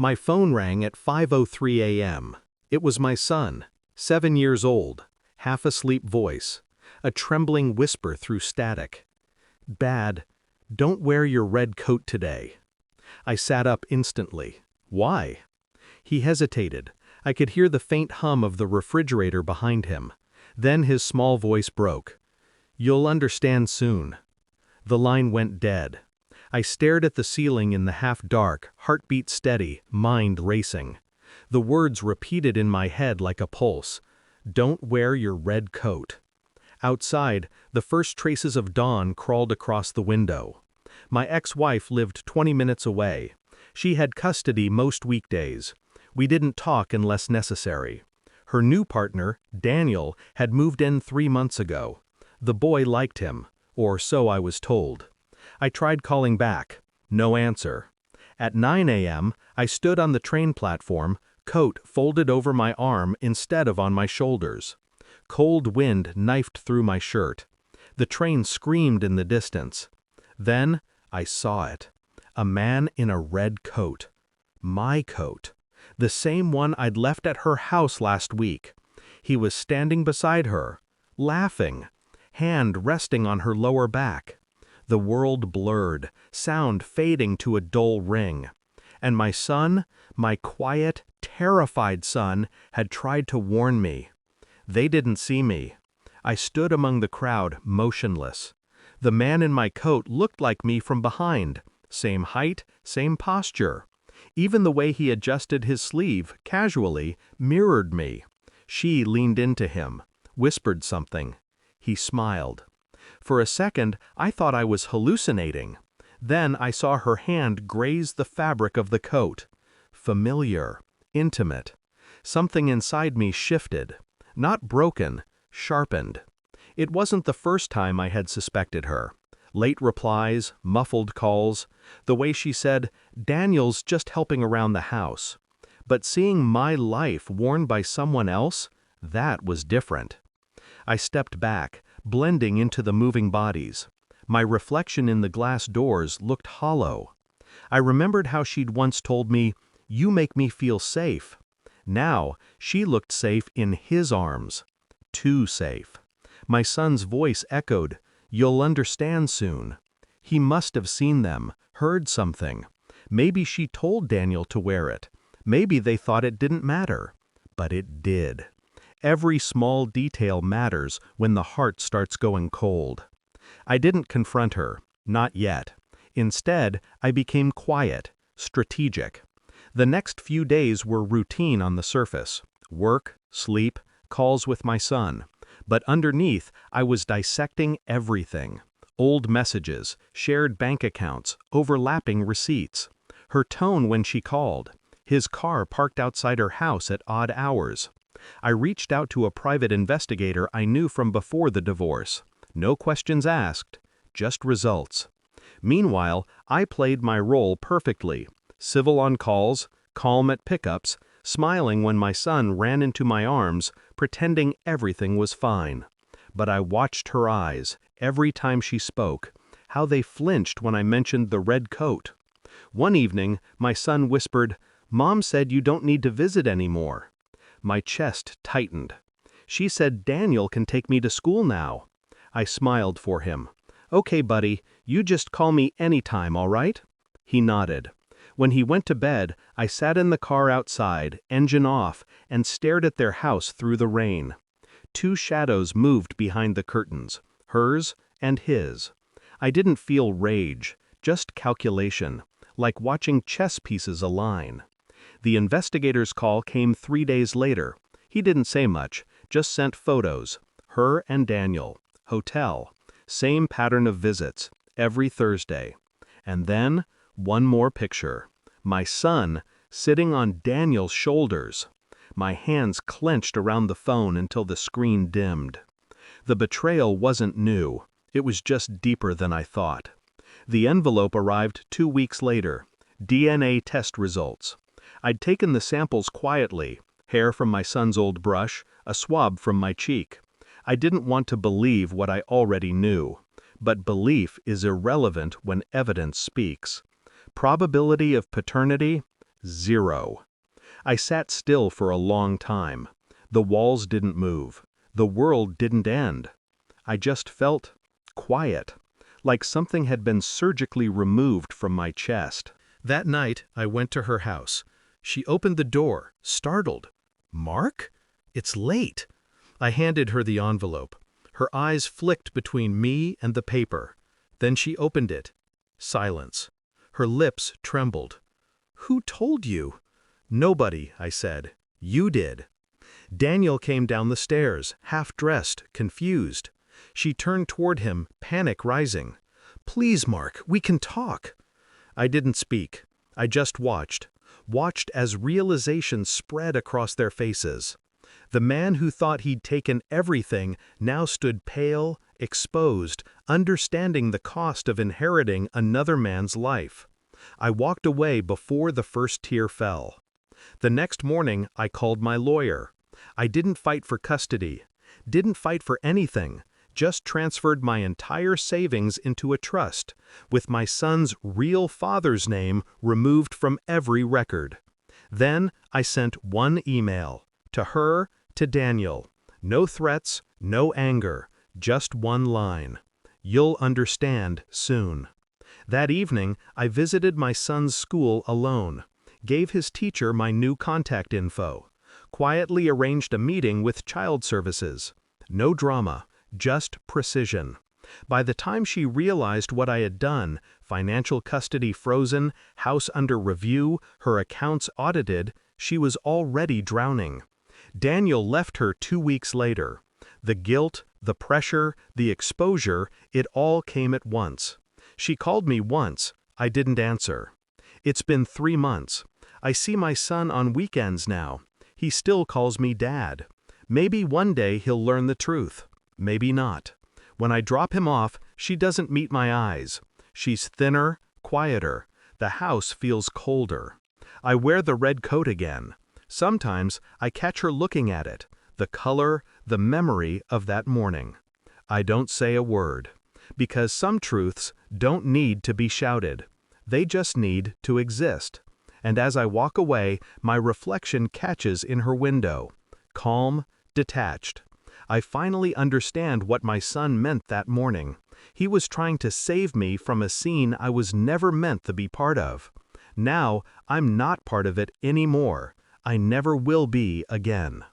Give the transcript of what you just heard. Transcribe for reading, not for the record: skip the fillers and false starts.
My phone rang at 5:03 a.m. It was my son, 7 years old, half-asleep voice, a trembling whisper through static. "Dad, don't wear your red coat today." I sat up instantly. "Why?" He hesitated. I could hear the faint hum of the refrigerator behind him. Then his small voice broke. "You'll understand soon." The line went dead. I stared at the ceiling in the half-dark, heartbeat steady, mind racing. The words repeated in my head like a pulse. "Don't wear your red coat." Outside, the first traces of dawn crawled across the window. My ex-wife lived 20 minutes away. She had custody most weekdays. We didn't talk unless necessary. Her new partner, Daniel, had moved in 3 months ago. The boy liked him, or so I was told. I tried calling back. No answer. At 9 a.m., I stood on the train platform, coat folded over my arm instead of on my shoulders. Cold wind knifed through my shirt. The train screamed in the distance. Then I saw it. A man in a red coat. My coat. The same one I'd left at her house last week. He was standing beside her, laughing, hand resting on her lower back. The world blurred, sound fading to a dull ring. And my son, my quiet, terrified son, had tried to warn me. They didn't see me. I stood among the crowd, motionless. The man in my coat looked like me from behind. Same height, same posture. Even the way he adjusted his sleeve, casually, mirrored me. She leaned into him, whispered something. He smiled. For a second, I thought I was hallucinating. Then I saw her hand graze the fabric of the coat. Familiar, intimate. Something inside me shifted. Not broken, sharpened. It wasn't the first time I had suspected her. Late replies, muffled calls, the way she said, "Daniel's just helping around the house." But seeing my life worn by someone else, that was different. I stepped back, blending into the moving bodies. My reflection in the glass doors looked hollow. I remembered how she'd once told me, "You make me feel safe." Now, she looked safe in his arms. Too safe. My son's voice echoed, "You'll understand soon." He must have seen them, heard something. Maybe she told Daniel to wear it. Maybe they thought it didn't matter. But it did. Every small detail matters when the heart starts going cold. I didn't confront her, not yet. Instead, I became quiet, strategic. The next few days were routine on the surface. Work, sleep, calls with my son. But underneath, I was dissecting everything. Old messages, shared bank accounts, overlapping receipts. Her tone when she called. His car parked outside her house at odd hours. I reached out to a private investigator I knew from before the divorce. No questions asked, just results. Meanwhile, I played my role perfectly. Civil on calls, calm at pickups, smiling when my son ran into my arms, pretending everything was fine. But I watched her eyes, every time she spoke, how they flinched when I mentioned the red coat. One evening, my son whispered, "Mom said you don't need to visit anymore." My chest tightened. She said Daniel can take me to school now. I smiled for him. "Okay, buddy, you just call me anytime, all right?" He nodded. When he went to bed, I sat in the car outside, engine off, and stared at their house through the rain. Two shadows moved behind the curtains, hers and his. I didn't feel rage, just calculation, like watching chess pieces align. The investigator's call came 3 days later. He didn't say much, just sent photos. Her and Daniel. Hotel. Same pattern of visits, every Thursday. And then, one more picture. My son, sitting on Daniel's shoulders. My hands clenched around the phone until the screen dimmed. The betrayal wasn't new. It was just deeper than I thought. The envelope arrived 2 weeks later. DNA test results. I'd taken the samples quietly, hair from my son's old brush, a swab from my cheek. I didn't want to believe what I already knew. But belief is irrelevant when evidence speaks. Probability of paternity? Zero. I sat still for a long time. The walls didn't move. The world didn't end. I just felt quiet, like something had been surgically removed from my chest. That night, I went to her house. She opened the door, startled. "Mark? It's late." I handed her the envelope. Her eyes flicked between me and the paper. Then she opened it. Silence. Her lips trembled. "Who told you?" "Nobody," I said. "You did." Daniel came down the stairs, half-dressed, confused. She turned toward him, panic rising. "Please, Mark, we can talk." I didn't speak. I just watched as realization spread across their faces. The man who thought he'd taken everything now stood pale, exposed, understanding the cost of inheriting another man's life. I walked away before the first tear fell. The next morning, I called my lawyer. I didn't fight for custody, didn't fight for anything, just transferred my entire savings into a trust, with my son's real father's name removed from every record. Then I sent one email, to her, to Daniel. No threats, no anger, just one line. "You'll understand soon." That evening, I visited my son's school alone, gave his teacher my new contact info, quietly arranged a meeting with child services. No drama, just precision. By the time she realized what I had done, financial custody frozen, house under review, her accounts audited, she was already drowning. Daniel left her 2 weeks later. The guilt, the pressure, the exposure, it all came at once. She called me once. I didn't answer. It's been 3 months. I see my son on weekends now. He still calls me Dad. Maybe one day he'll learn the truth. Maybe not. When I drop him off, she doesn't meet my eyes. She's thinner, quieter. The house feels colder. I wear the red coat again. Sometimes I catch her looking at it, the color, the memory of that morning. I don't say a word, because some truths don't need to be shouted. They just need to exist. And as I walk away, my reflection catches in her window. Calm, detached. I finally understand what my son meant that morning. He was trying to save me from a scene I was never meant to be part of. Now, I'm not part of it anymore. I never will be again.